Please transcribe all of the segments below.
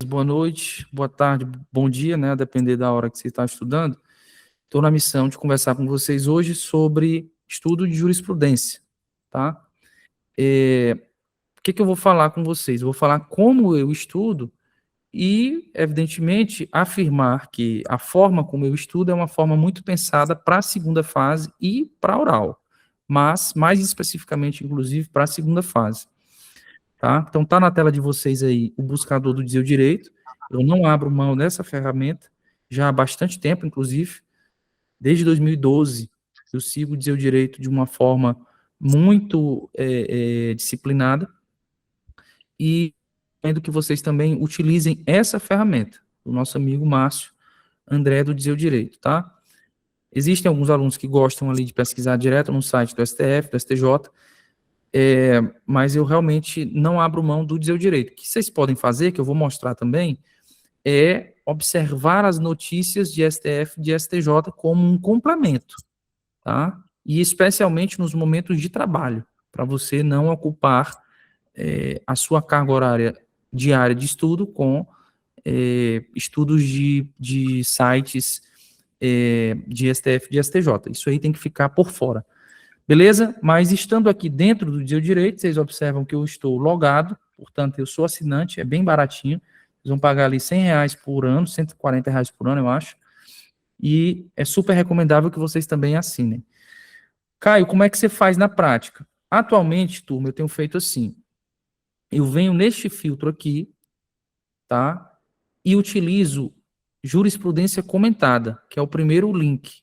boa noite, boa tarde, bom dia, né? A depender da hora que você está estudando. Estou na missão de conversar com vocês hoje sobre estudo de jurisprudência, tá? O que eu vou falar com vocês? Eu vou falar como eu estudo e, evidentemente, afirmar que a forma como eu estudo é uma forma muito pensada para a segunda fase e para a oral, mas mais especificamente, inclusive, para a segunda fase. Tá? Então, tá na tela de vocês aí o buscador do Dizer o Direito. Eu não abro mão dessa ferramenta já há bastante tempo, inclusive. Desde 2012, eu sigo o Dizer o Direito de uma forma muito disciplinada e recomendo que vocês também utilizem essa ferramenta, do nosso amigo Márcio André do Dizer o Direito, tá? Existem alguns alunos que gostam ali de pesquisar direto no site do STF, do STJ, mas eu realmente não abro mão do Dizer o Direito. O que vocês podem fazer, que eu vou mostrar também, é observar as notícias de STF e de STJ como um complemento, tá? E especialmente nos momentos de trabalho, para você não ocupar a sua carga horária diária de estudo com estudos de sites de STF e de STJ. Isso aí tem que ficar por fora. Beleza? Mas estando aqui dentro do Dizer o Direito, vocês observam que eu estou logado, portanto, eu sou assinante, é bem baratinho. Vocês vão pagar ali R$ 100 por ano, R$ 140 por ano, eu acho. E é super recomendável que vocês também assinem. Caio, como é que você faz na prática? Atualmente, turma, eu tenho feito assim. Eu venho neste filtro aqui, tá? E utilizo jurisprudência comentada, que é o primeiro link.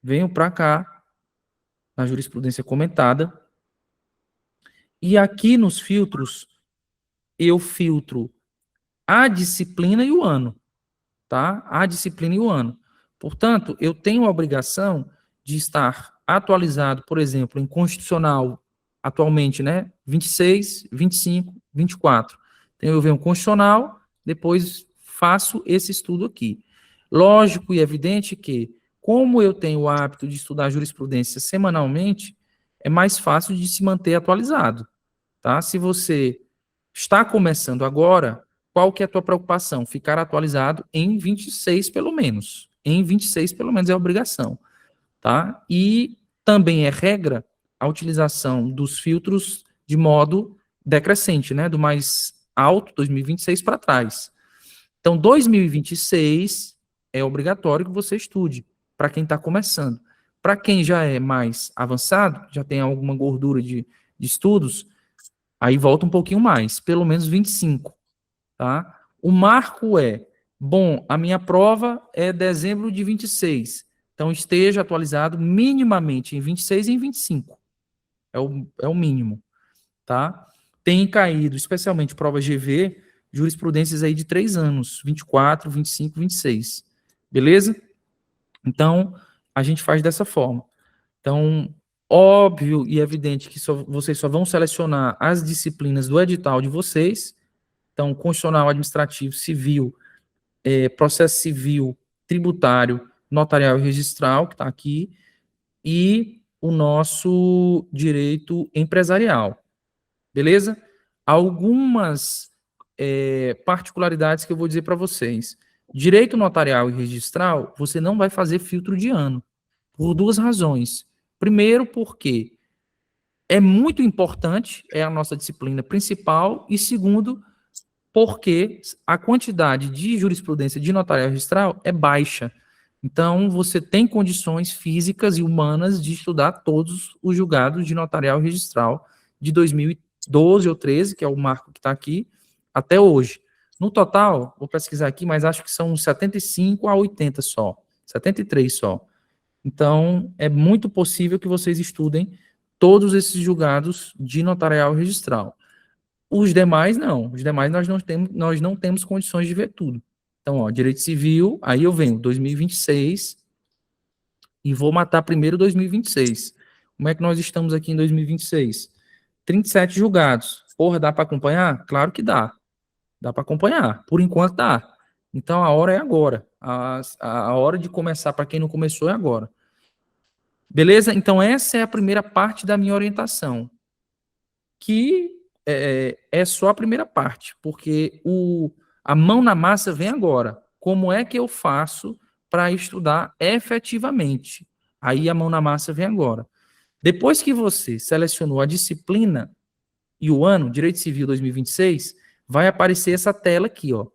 Venho para cá, na jurisprudência comentada, e aqui nos filtros, eu filtro a disciplina e o ano, tá? A disciplina e o ano. Portanto, eu tenho a obrigação de estar atualizado, por exemplo, em constitucional, atualmente, né? 26, 25, 24. Então, eu venho constitucional, depois faço esse estudo aqui. Lógico e evidente que, como eu tenho o hábito de estudar jurisprudência semanalmente, é mais fácil de se manter atualizado, tá? Se você está começando agora, qual que é a tua preocupação? Ficar atualizado em 26 pelo menos. Em 26 pelo menos é obrigação, tá? E também é regra a utilização dos filtros de modo decrescente, né? Do mais alto, 2026 para trás. Então, 2026 é obrigatório que você estude, para quem está começando. Para quem já é mais avançado, já tem alguma gordura de estudos, aí volta um pouquinho mais, pelo menos 25, tá? O marco é, bom, a minha prova é dezembro de 26, então esteja atualizado minimamente em 26 e em 25, é o mínimo, tá? Tem caído, especialmente prova GV, jurisprudências aí de 3 anos, 24, 25, 26, beleza? Então, a gente faz dessa forma. Então, óbvio e evidente que vocês só vão selecionar as disciplinas do edital de vocês. Então, constitucional, administrativo, civil, processo civil, tributário, notarial e registral, que está aqui, e o nosso direito empresarial. Beleza? Algumas particularidades que eu vou dizer para vocês. Direito notarial e registral, você não vai fazer filtro de ano, por duas razões. Primeiro, porque é muito importante, é a nossa disciplina principal, e segundo, porque a quantidade de jurisprudência de notarial registral é baixa. Então, você tem condições físicas e humanas de estudar todos os julgados de notarial registral de 2012 ou 13, que é o marco que está aqui, até hoje. No total, vou pesquisar aqui, mas acho que são 75 a 80 só, 73 só. Então, é muito possível que vocês estudem todos esses julgados de notarial registral. Os demais, não. Os demais, nós não temos condições de ver tudo. Então, ó, direito civil, aí eu venho 2026 e vou matar primeiro 2026. Como é que nós estamos aqui em 2026? 37 julgados. Porra, dá para acompanhar? Claro que dá. Dá para acompanhar. Por enquanto dá. Então, a hora é agora. A hora de começar, para quem não começou, é agora. Beleza? Então, essa é a primeira parte da minha orientação, que é só a primeira parte, porque A mão na massa vem agora. Como é que eu faço para estudar efetivamente? Aí a mão na massa vem agora. Depois que você selecionou a disciplina e o ano, Direito Civil 2026, vai aparecer essa tela aqui, ó.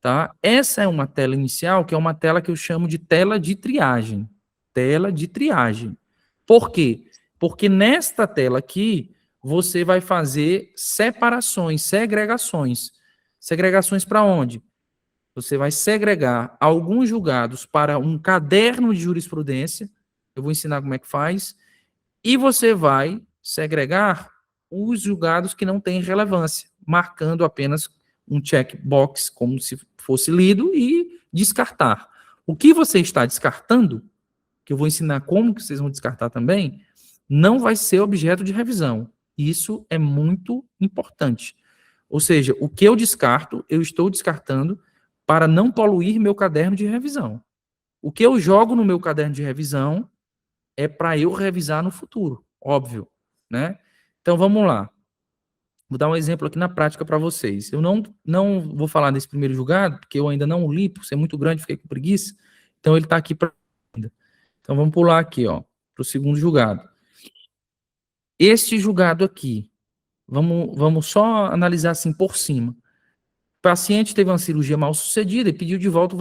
Tá? Essa é uma tela inicial, que é uma tela que eu chamo de tela de triagem. Tela de triagem. Por quê? Porque nesta tela aqui, você vai fazer separações, segregações. Segregações para onde? Você vai segregar alguns julgados para um caderno de jurisprudência. Eu vou ensinar como é que faz. E você vai segregar os julgados que não têm relevância, marcando apenas um checkbox como se fosse lido e descartar. O que você está descartando, que eu vou ensinar como que vocês vão descartar também, não vai ser objeto de revisão. Isso é muito importante. Ou seja, o que eu descarto, eu estou descartando para não poluir meu caderno de revisão. O que eu jogo no meu caderno de revisão é para eu revisar no futuro, óbvio, né? Então vamos lá. Vou dar um exemplo aqui na prática para vocês. Eu não vou falar desse primeiro julgado, porque eu ainda não o li, por ser muito grande, fiquei com preguiça. Então ele está aqui para. Então vamos pular aqui, ó, para o segundo julgado. Este julgado aqui, vamos só analisar assim por cima. O paciente teve uma cirurgia mal sucedida e pediu de volta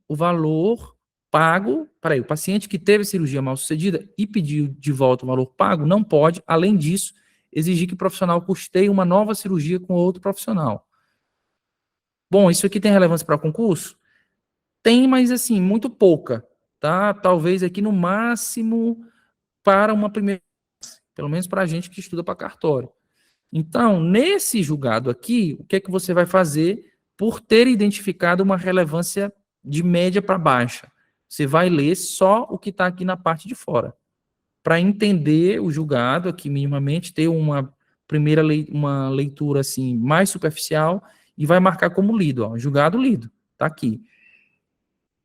o valor pago. Peraí, o paciente que teve cirurgia mal sucedida e pediu de volta o valor pago não pode, além disso, exigir que o profissional custeie uma nova cirurgia com outro profissional. Bom, isso aqui tem relevância para concurso? Tem, mas assim, muito pouca, tá? Talvez aqui no máximo para uma primeira, pelo menos para a gente que estuda para cartório. Então, nesse julgado aqui, o que é que você vai fazer por ter identificado uma relevância de média para baixa? Você vai ler só o que está aqui na parte de fora. Para entender o julgado aqui minimamente, ter uma primeira uma leitura assim mais superficial e vai marcar como lido, ó, julgado lido, tá aqui.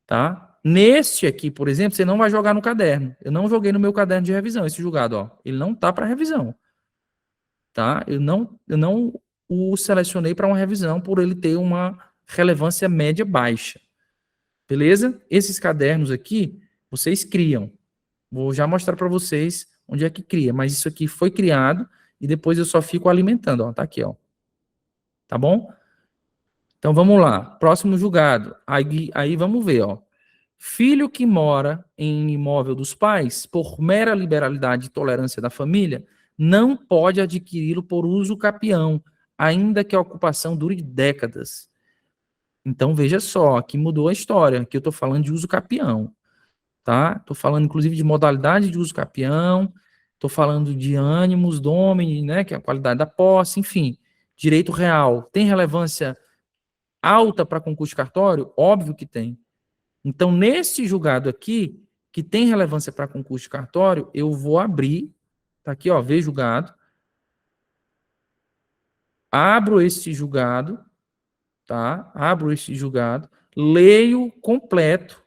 Tá? Neste aqui, por exemplo, você não vai jogar no caderno. Eu não joguei no meu caderno de revisão esse julgado, ó. Ele não tá para revisão. Tá? Eu não o selecionei para uma revisão por ele ter uma relevância média baixa. Beleza? Esses cadernos aqui, vocês criam. Vou já mostrar para vocês onde é que cria, mas isso aqui foi criado e depois eu só fico alimentando, ó, tá aqui, ó. Tá bom? Então vamos lá. Próximo julgado. Aí vamos ver, ó. Filho que mora em imóvel dos pais, por mera liberalidade e tolerância da família, não pode adquiri-lo por uso capião, ainda que a ocupação dure décadas. Então, veja só, aqui mudou a história, aqui eu estou falando de uso capião, tá? Estou falando, inclusive, de modalidade de uso capião, estou falando de ânimos, domini, né, que é a qualidade da posse, enfim, direito real. Tem relevância alta para concurso de cartório? Óbvio que tem. Então, nesse julgado aqui, que tem relevância para concurso de cartório, eu vou abrir, tá aqui, ó, ver julgado, abro este julgado, tá? Abro este julgado, leio completo,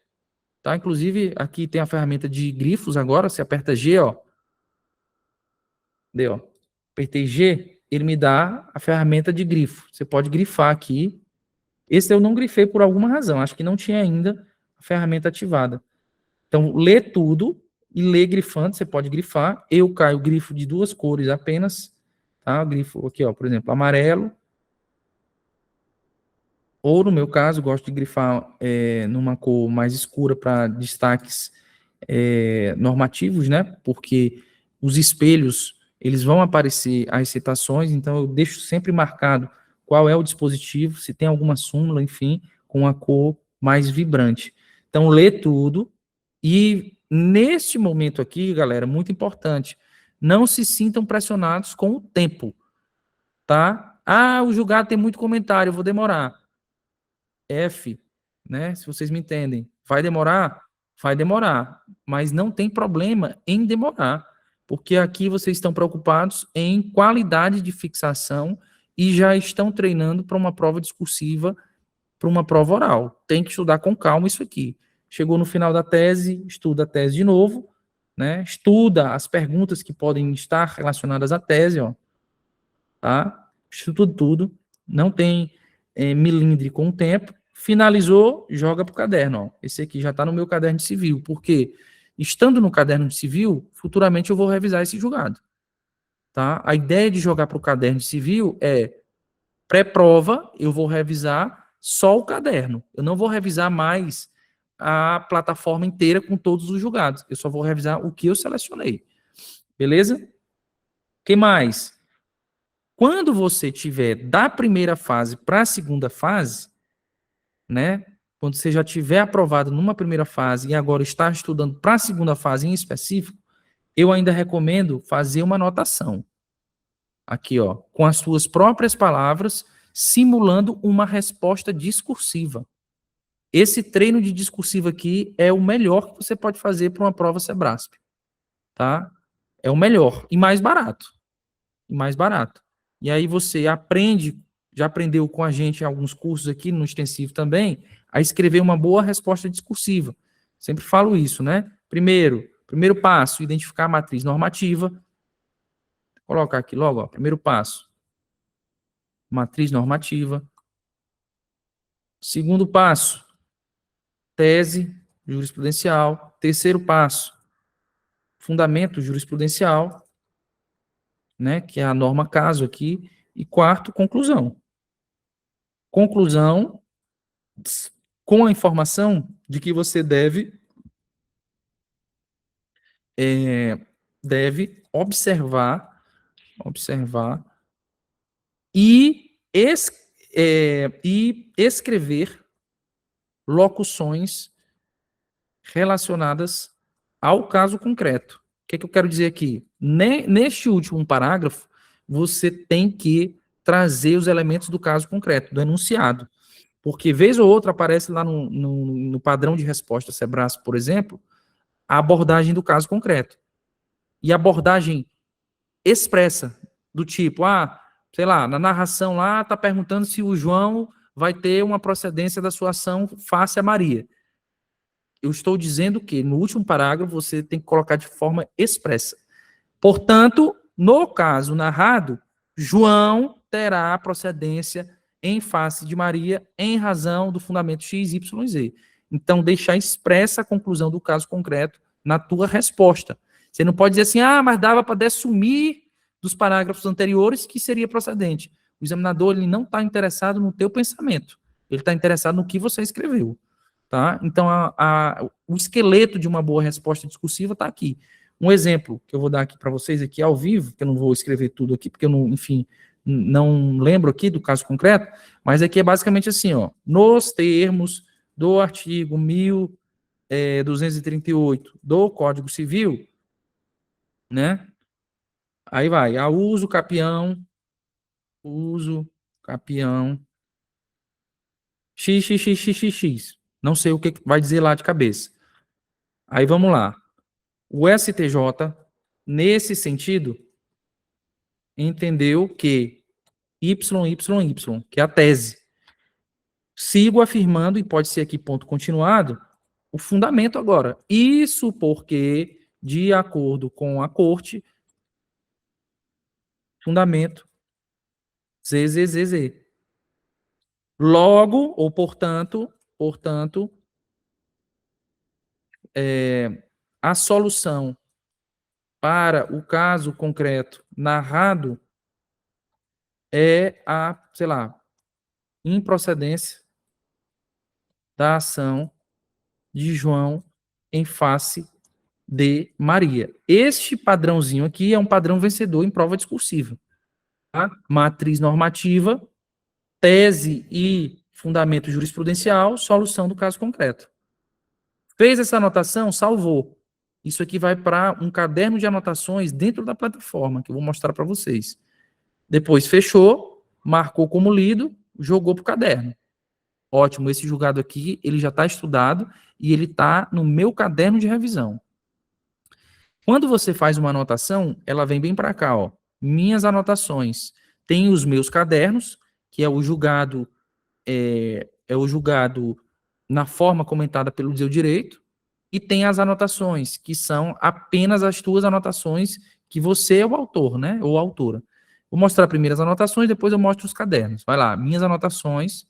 tá? Inclusive, aqui tem a ferramenta de grifos agora, você aperta G, ó, deu, ó. Apertei G, ele me dá a ferramenta de grifo. Você pode grifar aqui. Esse eu não grifei por alguma razão, acho que não tinha ainda a ferramenta ativada. Então, lê tudo e lê grifando, você pode grifar. Eu caio grifo de duas cores apenas, tá? Grifo aqui, ó, por exemplo, amarelo. Ou, no meu caso, gosto de grifar numa cor mais escura para destaques normativos, né? Porque os espelhos, eles vão aparecer as citações, então eu deixo sempre marcado qual é o dispositivo, se tem alguma súmula, enfim, com a cor mais vibrante. Então, lê tudo e, neste momento aqui, galera, muito importante, não se sintam pressionados com o tempo, tá? Ah, o julgado tem muito comentário, eu vou demorar. F, né? Se vocês me entendem. Vai demorar? Vai demorar. Mas não tem problema em demorar. Porque aqui vocês estão preocupados em qualidade de fixação e já estão treinando para uma prova discursiva, para uma prova oral. Tem que estudar com calma isso aqui. Chegou no final da tese, estuda a tese de novo, né? Estuda as perguntas que podem estar relacionadas à tese, ó. Tá? Estuda tudo. Não tem milindre com o tempo, finalizou, joga para o caderno. Ó. Esse aqui já está no meu caderno de civil, porque estando no caderno de civil, futuramente eu vou revisar esse julgado. Tá? A ideia de jogar para o caderno de civil é pré-prova, eu vou revisar só o caderno. Eu não vou revisar mais a plataforma inteira com todos os julgados. Eu só vou revisar o que eu selecionei. Beleza? O que mais? Quando você tiver da primeira fase para a segunda fase, né? Quando você já tiver aprovado numa primeira fase e agora está estudando para a segunda fase em específico, eu ainda recomendo fazer uma anotação. Aqui, ó, com as suas próprias palavras, simulando uma resposta discursiva. Esse treino de discursiva aqui é o melhor que você pode fazer para uma prova Sebrasp, tá? É o melhor e mais barato. E mais barato. E aí você aprende, já aprendeu com a gente em alguns cursos aqui no extensivo também, a escrever uma boa resposta discursiva. Sempre falo isso, né? Primeiro passo, identificar a matriz normativa. Vou colocar aqui logo, ó, primeiro passo, matriz normativa. Segundo passo, tese jurisprudencial. Terceiro passo, fundamento jurisprudencial, né, que é a norma caso aqui. E quarto, conclusão. Conclusão com a informação de que você deve observar e escrever locuções relacionadas ao caso concreto. O que é que eu quero dizer aqui? Neste último parágrafo, você tem que trazer os elementos do caso concreto, do enunciado. Porque, vez ou outra, aparece lá no padrão de resposta Sebrasp, por exemplo, a abordagem do caso concreto. E abordagem expressa, do tipo, sei lá, na narração lá, está perguntando se o João vai ter uma procedência da sua ação face a Maria. Eu estou dizendo que, no último parágrafo, você tem que colocar de forma expressa. Portanto, no caso narrado, João terá procedência em face de Maria em razão do fundamento X, Y, Z. Então, deixar expressa a conclusão do caso concreto na tua resposta. Você não pode dizer assim, mas dava para dessumir dos parágrafos anteriores que seria procedente. O examinador ele não está interessado no teu pensamento. Ele está interessado no que você escreveu. Tá? Então, o esqueleto de uma boa resposta discursiva está aqui. Um exemplo que eu vou dar aqui para vocês aqui ao vivo, que eu não vou escrever tudo aqui, porque eu não, enfim, não lembro aqui do caso concreto, mas aqui é basicamente assim, ó, nos termos do artigo 1238 do Código Civil, né? Aí vai, a uso capião, xxxxx. Não sei o que vai dizer lá de cabeça. Aí vamos lá. O STJ, nesse sentido, entendeu que YYY, que é a tese. Sigo afirmando, e pode ser aqui ponto continuado, o fundamento agora. Isso porque, de acordo com a corte, fundamento ZZZZ. Logo, ou portanto, a solução para o caso concreto narrado é a, sei lá, improcedência da ação de João em face de Maria. Este padrãozinho aqui é um padrão vencedor em prova discursiva. Tá? Matriz normativa, tese e fundamento jurisprudencial, solução do caso concreto. Fez essa anotação? Salvou. Isso aqui vai para um caderno de anotações dentro da plataforma, que eu vou mostrar para vocês. Depois fechou, marcou como lido, jogou para o caderno. Ótimo, esse julgado aqui, ele já está estudado e ele está no meu caderno de revisão. Quando você faz uma anotação, ela vem bem para cá, ó. Minhas anotações. Tem os meus cadernos, que é o julgado, na forma comentada pelo seu direito, e tem as anotações, que são apenas as tuas anotações, que você é o autor, né? Ou autora. Vou mostrar primeiro as anotações, depois eu mostro os cadernos. Vai lá, minhas anotações.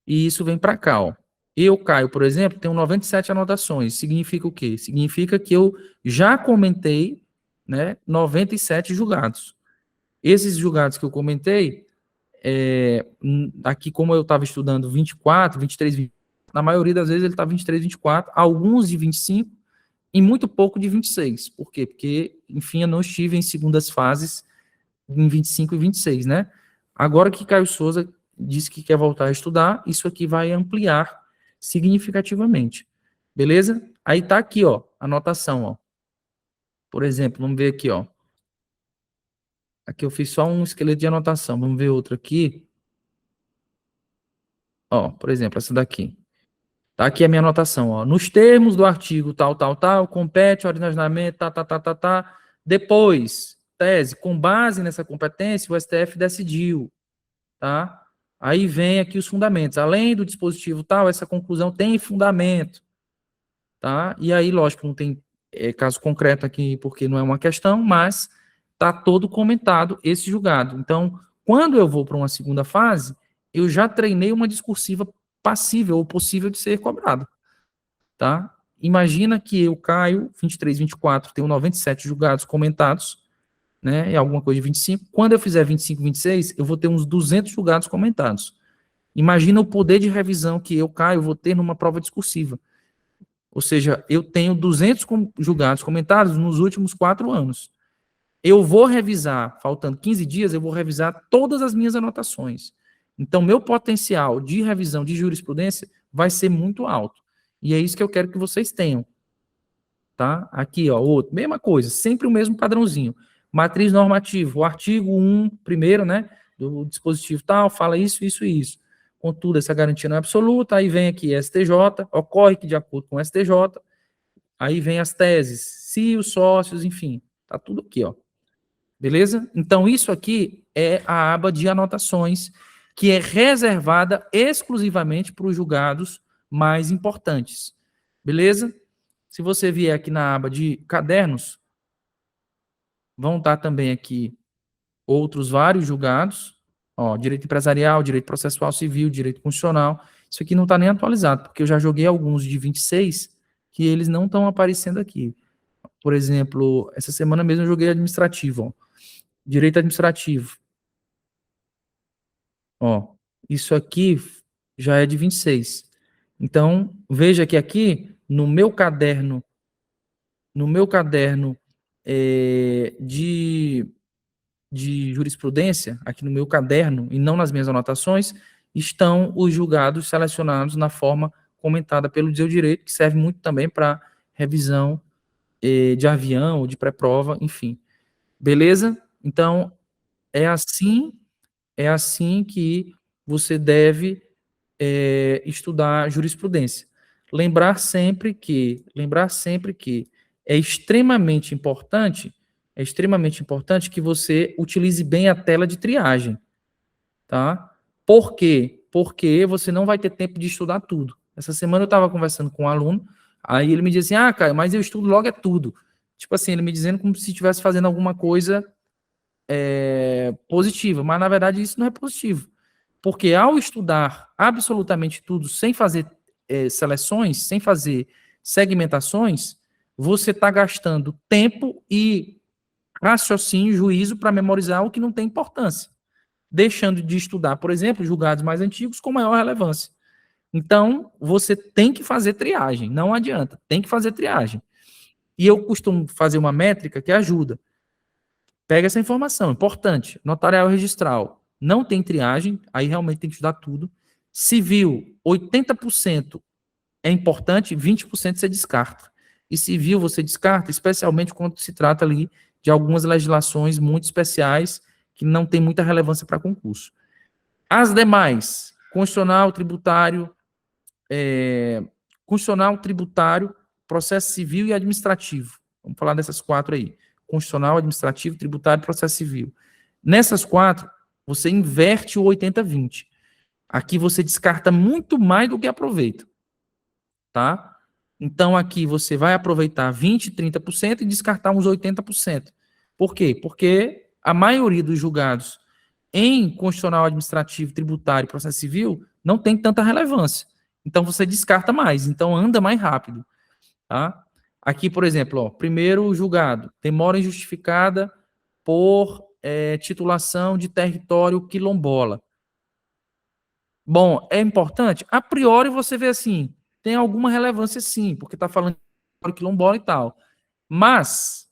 E isso vem para cá, ó. Eu, Caio, por exemplo, tenho 97 anotações. Significa o quê? Significa que eu já comentei, né, 97 julgados. Esses julgados que eu comentei, aqui como eu estava estudando 24, 23, 20, na maioria das vezes ele está 23, 24, alguns de 25 e muito pouco de 26. Por quê? Porque, enfim, eu não estive em segundas fases em 25 e 26, né? Agora que Caio Souza disse que quer voltar a estudar, isso aqui vai ampliar significativamente. Beleza? Aí tá aqui, ó, a anotação, ó. Por exemplo, vamos ver aqui, ó. Aqui eu fiz só um esqueleto de anotação. Vamos ver outro aqui. Ó, por exemplo, essa daqui. Tá aqui a minha anotação, ó. Nos termos do artigo tal, tal, tal, compete originalmente, tá, tá, tá, tá, tá. Depois, tese, com base nessa competência, o STF decidiu, tá? Aí vem aqui os fundamentos. Além do dispositivo tal, essa conclusão tem fundamento, tá? E aí, lógico, não tem caso concreto aqui, porque não é uma questão, mas tá todo comentado esse julgado. Então, quando eu vou para uma segunda fase, eu já treinei uma discursiva passível ou possível de ser cobrada, tá? Imagina que eu caio 23, 24, tenho 97 julgados comentados, né, e alguma coisa de 25. Quando eu fizer 25, 26, eu vou ter uns 200 julgados comentados. Imagina o poder de revisão que eu, Caio, vou ter numa prova discursiva. Ou seja, eu tenho 200 julgados comentados nos últimos 4 anos. Eu vou revisar, faltando 15 dias, eu vou revisar todas as minhas anotações. Então, meu potencial de revisão de jurisprudência vai ser muito alto. E é isso que eu quero que vocês tenham. Tá? Aqui, ó, outro, mesma coisa, sempre o mesmo padrãozinho. Matriz normativa, o artigo 1, primeiro, né, do dispositivo tal, fala isso, isso e isso. Contudo, essa garantia não é absoluta, aí vem aqui STJ, ocorre que de acordo com o STJ, aí vem as teses, se os sócios, enfim, tá tudo aqui, ó. Beleza? Então, isso aqui é a aba de anotações, que é reservada exclusivamente para os julgados mais importantes. Beleza? Se você vier aqui na aba de cadernos, vão estar também aqui outros vários julgados, ó, direito empresarial, direito processual civil, direito constitucional. Isso aqui não está nem atualizado, porque eu já joguei alguns de 26 que eles não estão aparecendo aqui. Por exemplo, essa semana mesmo eu joguei administrativo, ó, direito administrativo. Ó, isso aqui já é de 26. Então, veja que aqui no meu caderno de jurisprudência, aqui no meu caderno, e não nas minhas anotações, estão os julgados selecionados na forma comentada pelo Dizer Direito, que serve muito também para revisão de avião, ou de pré-prova, enfim. Beleza? Então, é assim que você deve estudar jurisprudência. Lembrar sempre que é extremamente importante que você utilize bem a tela de triagem, tá? Por quê? Porque você não vai ter tempo de estudar tudo. Essa semana eu estava conversando com um aluno, aí ele me disse assim, Caio, mas eu estudo logo é tudo. Tipo assim, ele me dizendo como se estivesse fazendo alguma coisa positiva, mas na verdade isso não é positivo. Porque ao estudar absolutamente tudo, sem fazer seleções, sem fazer segmentações, você está gastando tempo e raciocínio, juízo para memorizar o que não tem importância. Deixando de estudar, por exemplo, julgados mais antigos com maior relevância. Então, você tem que fazer triagem, não adianta, tem que fazer triagem. E eu costumo fazer uma métrica que ajuda. Pega essa informação, importante. Notarial registral, não tem triagem, aí realmente tem que estudar tudo. Civil, 80% é importante, 20% você descarta. E civil você descarta, especialmente quando se trata ali de algumas legislações muito especiais que não tem muita relevância para concurso. As demais, constitucional, tributário, processo civil e administrativo. Vamos falar dessas 4 aí. Constitucional, administrativo, tributário e processo civil. Nessas 4, você inverte o 80-20. Aqui você descarta muito mais do que aproveita. Tá? Então aqui você vai aproveitar 20, 30% e descartar uns 80%. Por quê? Porque a maioria dos julgados em constitucional, administrativo, tributário e processo civil não tem tanta relevância. Então você descarta mais, então anda mais rápido, tá? Aqui, por exemplo, ó, primeiro julgado, demora injustificada por titulação de território quilombola. Bom, é importante? A priori você vê assim, tem alguma relevância sim, porque está falando de território quilombola e tal. Mas,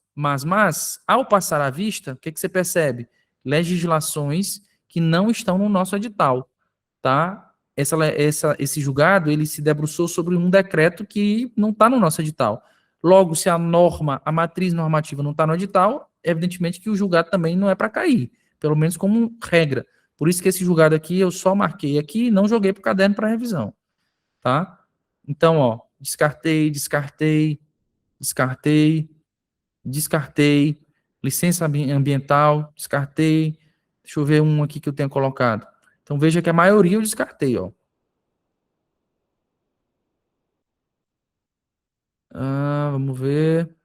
ao passar à vista, o que, que você percebe? Legislações que não estão no nosso edital, tá? Esse julgado, ele se debruçou sobre um decreto que não está no nosso edital. Logo, se a norma, a matriz normativa não está no edital, evidentemente que o julgado também não é para cair, pelo menos como regra. Por isso que esse julgado aqui eu só marquei aqui e não joguei para o caderno para revisão, tá? Então, ó, descartei, licença ambiental, descartei. Deixa eu ver um aqui que eu tenha colocado. Então veja que a maioria eu descartei, ó. Vamos ver.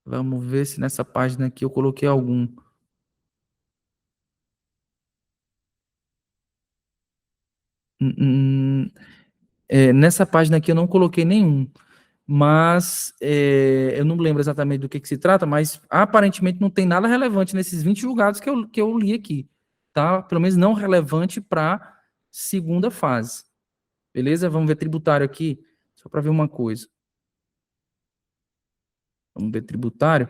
Vamos ver se nessa página aqui eu coloquei algum. Nessa página aqui eu não coloquei nenhum, mas eu não lembro exatamente do que se trata, mas aparentemente não tem nada relevante nesses 20 julgados que eu li aqui, tá? Pelo menos não relevante para segunda fase. Beleza? Vamos ver tributário aqui, só para ver uma coisa. Vamos ver tributário.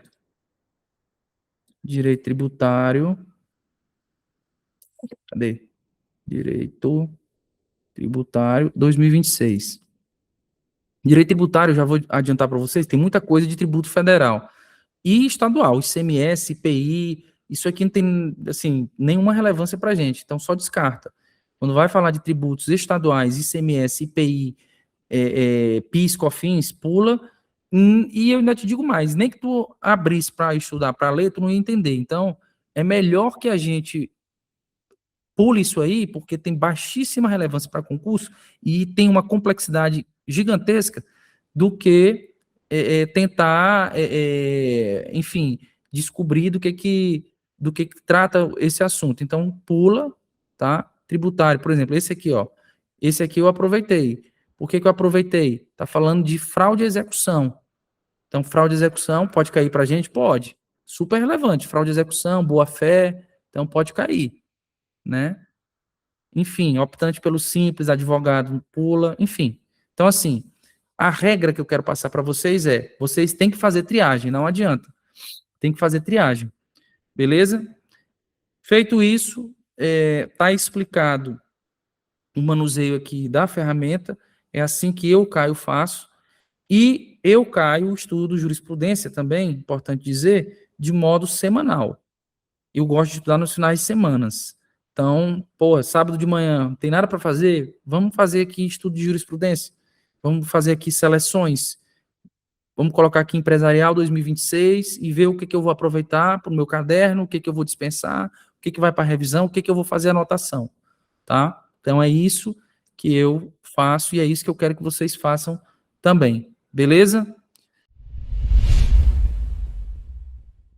Direito tributário. Cadê? Direito tributário 2026. Direito tributário, já vou adiantar para vocês, tem muita coisa de tributo federal e estadual, ICMS, IPI, isso aqui não tem, assim, nenhuma relevância para a gente, então só descarta. Quando vai falar de tributos estaduais, ICMS, IPI, PIS, COFINS, pula, e eu ainda te digo mais, nem que tu abrisse para estudar, para ler, tu não ia entender. Então, é melhor que a gente pule isso aí, porque tem baixíssima relevância para concurso e tem uma complexidade gigantesca do que tentar, enfim, descobrir do que trata esse assunto. Então, pula, tá? Tributário, por exemplo, esse aqui, ó. Esse aqui eu aproveitei. Por que eu aproveitei? Tá falando de fraude à execução. Então, fraude à execução pode cair para a gente? Pode. Super relevante. Fraude à execução, boa-fé, então pode cair, né? Enfim, optante pelo simples, advogado pula, enfim. Então, assim, a regra que eu quero passar para vocês vocês têm que fazer triagem, não adianta. Tem que fazer triagem, beleza? Feito isso, tá explicado o manuseio aqui da ferramenta, é assim que eu, Caio, faço, e eu, Caio, estudo jurisprudência também, importante dizer, de modo semanal. Eu gosto de estudar nos finais de semanas. Então, pô, sábado de manhã, não tem nada para fazer? Vamos fazer aqui estudo de jurisprudência. Vamos fazer aqui seleções. Vamos colocar aqui empresarial 2026 e ver o que eu vou aproveitar para o meu caderno, o que eu vou dispensar, o que vai para revisão, o que eu vou fazer anotação, tá? Então é isso que eu faço e é isso que eu quero que vocês façam também, beleza?